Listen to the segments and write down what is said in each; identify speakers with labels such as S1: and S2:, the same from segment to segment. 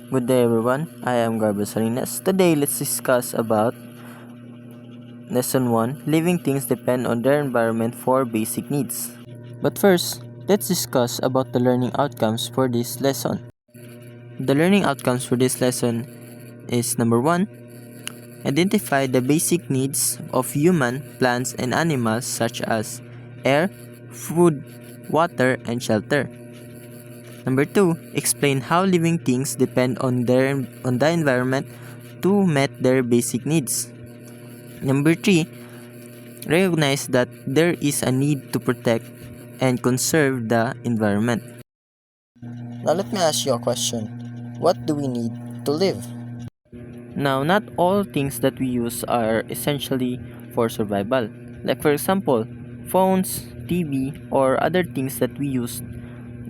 S1: Good day everyone, I am Garba Salinas. Today let's discuss about Lesson 1, Living things depend on their environment for basic needs. But first, let's discuss about the learning outcomes for this lesson. The learning outcomes for this lesson is number 1, identify the basic needs of human, plants, and animals such as air, food, water, and shelter. Number 2, explain how living things depend on the environment to meet their basic needs. Number 3, recognize that there is a need to protect and conserve the environment.
S2: Now let me ask you a question. What do we need to live?
S1: Now, not all things that we use are essentially for survival. Like for example, phones, TV, or other things that we use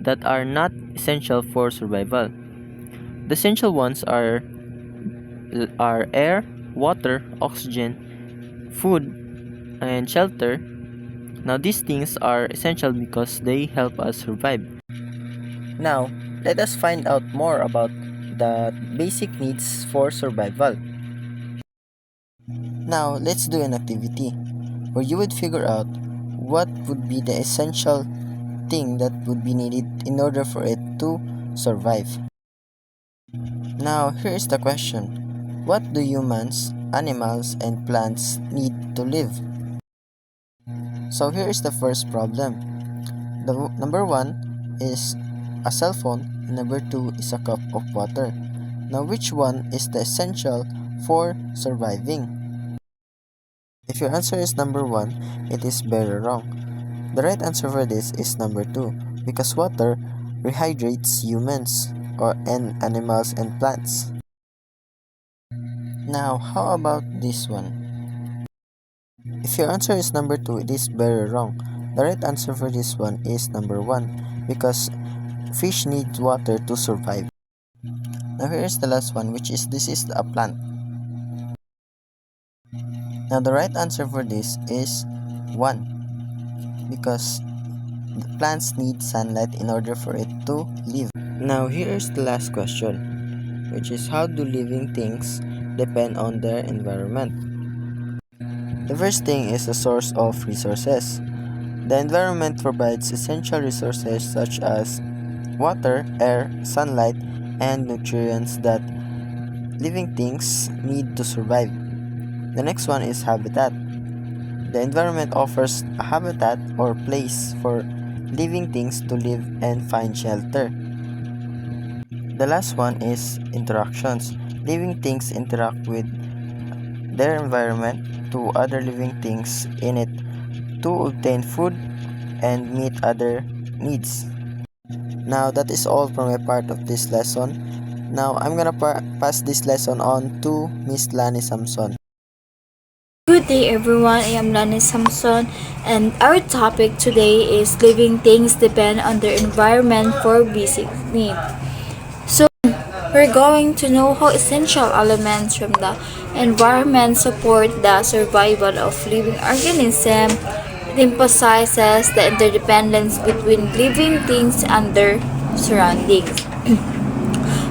S1: that are not essential for survival. The essential ones are air, water, oxygen, food, and shelter. Now, these things are essential because they help us survive.
S2: Now, let us find out more about the basic needs for survival. Now, let's do an activity where you would figure out what would be the essential thing that would be needed in order for it to survive. Now, here is the question. What do humans, animals, and plants need to live? So here is the first problem. The number 1 is a cell phone, and number 2 is a cup of water. Now, which one is the essential for surviving? If your answer is number 1, it is very wrong. The right answer for this is number 2, because water rehydrates humans and animals and plants. Now, how about this one? If your answer is number 2, it is very wrong. The right answer for this one is number 1, because fish need water to survive. Now here is the last one, which is this is a plant. Now the right answer for this is 1, because the plants need sunlight in order for it to live. Now here is the last question, which is how do living things depend on their environment? The first thing is the source of resources. The environment provides essential resources such as water, air, sunlight, and nutrients that living things need to survive. The next one is habitat. The environment offers a habitat or place for living things to live and find shelter. The last one is interactions. Living things interact with their environment to other living things in it to obtain food and meet other needs. Now that is all from my part of this lesson. Now I'm gonna pass this lesson on to Miss Lani Samson.
S3: Good day everyone, I am Lani Samson and our topic today is living things depend on their environment for basic need. So we're going to know how essential elements from the environment support the survival of living organisms. It emphasizes the interdependence between living things and their surroundings.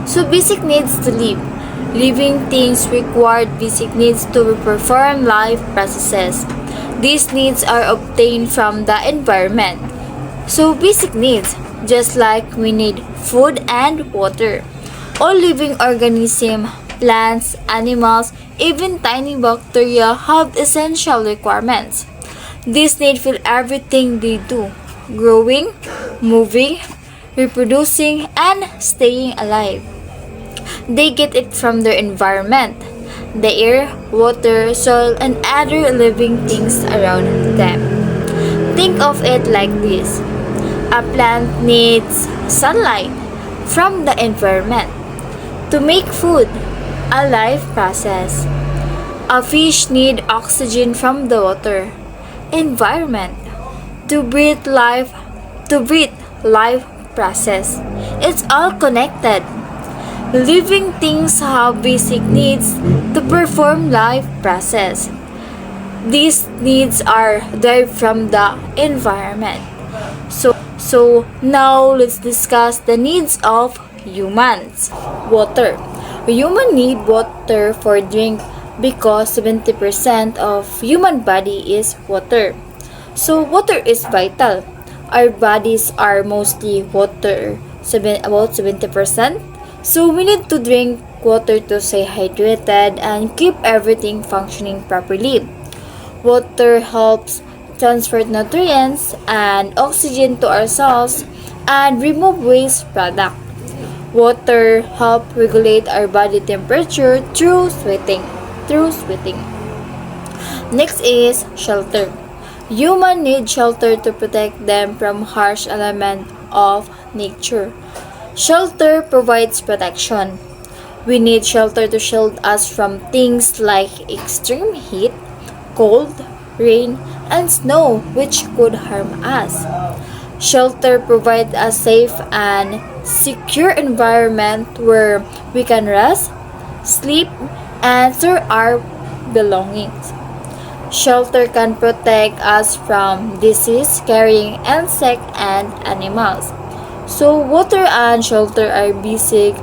S3: So basic needs to live. Living things require basic needs to perform life processes. These needs are obtained from the environment. So basic needs, just like we need food and water. All living organisms, plants, animals, even tiny bacteria have essential requirements. These needs fuel everything they do: growing, moving, reproducing, and staying alive. They get it from their environment, the air, water, soil, and other living things around them. Think of it like this. A plant needs sunlight from the environment to make food, a life process. A fish needs oxygen from the water, environment, to breathe life process. It's all connected. Living things have basic needs to perform life process. These needs are derived from the environment. So now let's discuss the needs of humans. Water. Human need water for drink because 70% of human body is water. So water is vital. Our bodies are mostly water, about 70%. So we need to drink water to stay hydrated and keep everything functioning properly. Water helps transfer nutrients and oxygen to our cells and remove waste product. Water help regulate our body temperature through sweating. Next is shelter. Human need shelter to protect them from harsh element of nature. Shelter provides protection. We need shelter to shield us from things like extreme heat, cold, rain, and snow which could harm us. Shelter provides a safe and secure environment where we can rest, sleep, and store our belongings. Shelter can protect us from disease-carrying insects and animals. So water and shelter are basic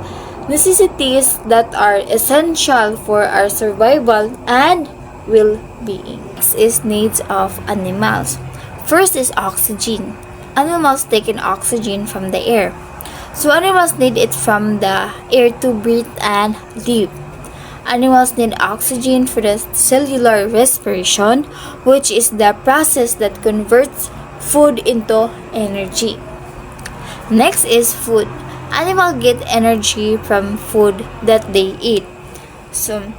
S3: necessities that are essential for our survival and well-being. Next is needs of animals. First is oxygen. Animals take in oxygen from the air. So animals need it from the air to breathe and live. Animals need oxygen for the cellular respiration, which is the process that converts food into energy. Next is food. Animals get energy from food that they eat. So,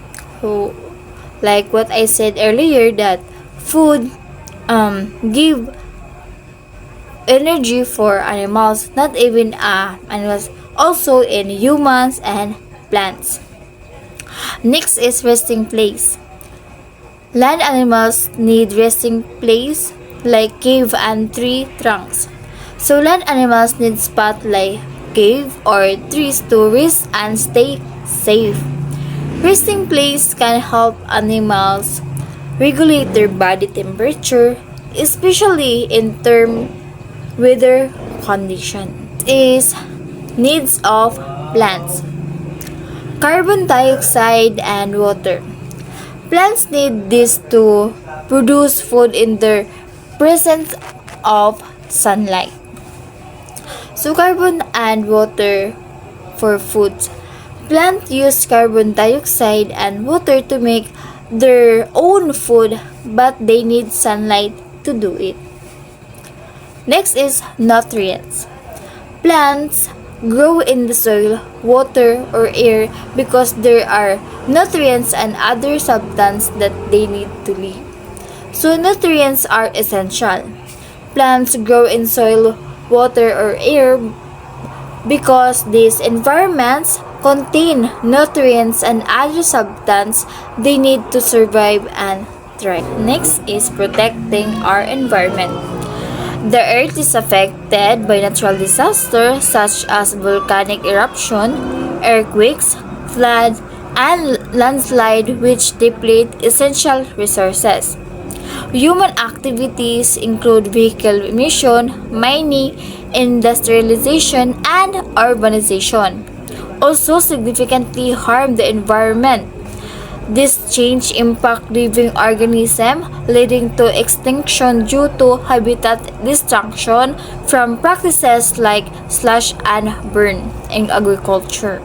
S3: like what I said earlier, that food give energy for animals, not even animals, also in humans and plants. Next is resting place. Land animals need resting place like cave and tree trunks. So land animals need spot like cave or trees to rest and stay safe. Resting place can help animals regulate their body temperature, especially in term weather condition. Is needs of plants. Carbon dioxide and water. Plants need this to produce food in the presence of sunlight. So carbon and water for food. Plants use carbon dioxide and water to make their own food, but they need sunlight to do it. Next is nutrients. Plants grow in the soil, water, or air because there are nutrients and other substances that they need to live. So nutrients are essential. Plants grow in soil, water, or air because these environments contain nutrients and other substances they need to survive and thrive. Next is protecting our environment. The earth is affected by natural disasters such as volcanic eruption, earthquakes, flood, and landslide which deplete essential resources. Human activities include vehicle emission, mining, industrialization, and urbanization. Also significantly harm the environment. This change impact living organisms, leading to extinction due to habitat destruction from practices like slash and burn in agriculture.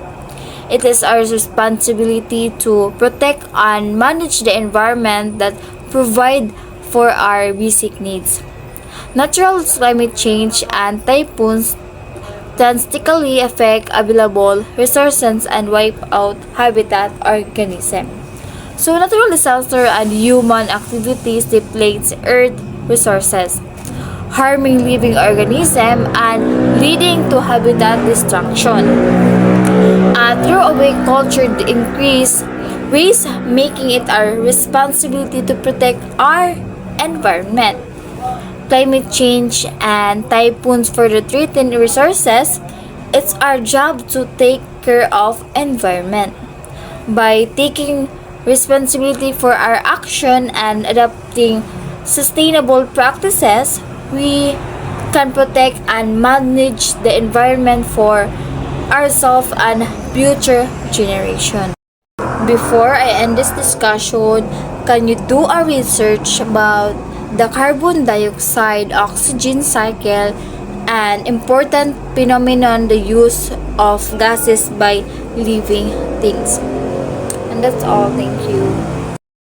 S3: It is our responsibility to protect and manage the environment that provide for our basic needs. Natural climate change and typhoons drastically affect available resources and wipe out habitat organisms. So natural disaster and human activities deplete earth resources, harming living organisms and leading to habitat destruction. Throwaway culture increase waste, making it our responsibility to protect our environment. Climate change and typhoons further threaten resources. It's our job to take care of environment. By taking responsibility for our action and adopting sustainable practices, we can protect and manage the environment for ourselves and future generation. Before I end this discussion, can you do a research about the carbon dioxide oxygen cycle and important phenomenon the use of gases by living things? And that's all. Thank you.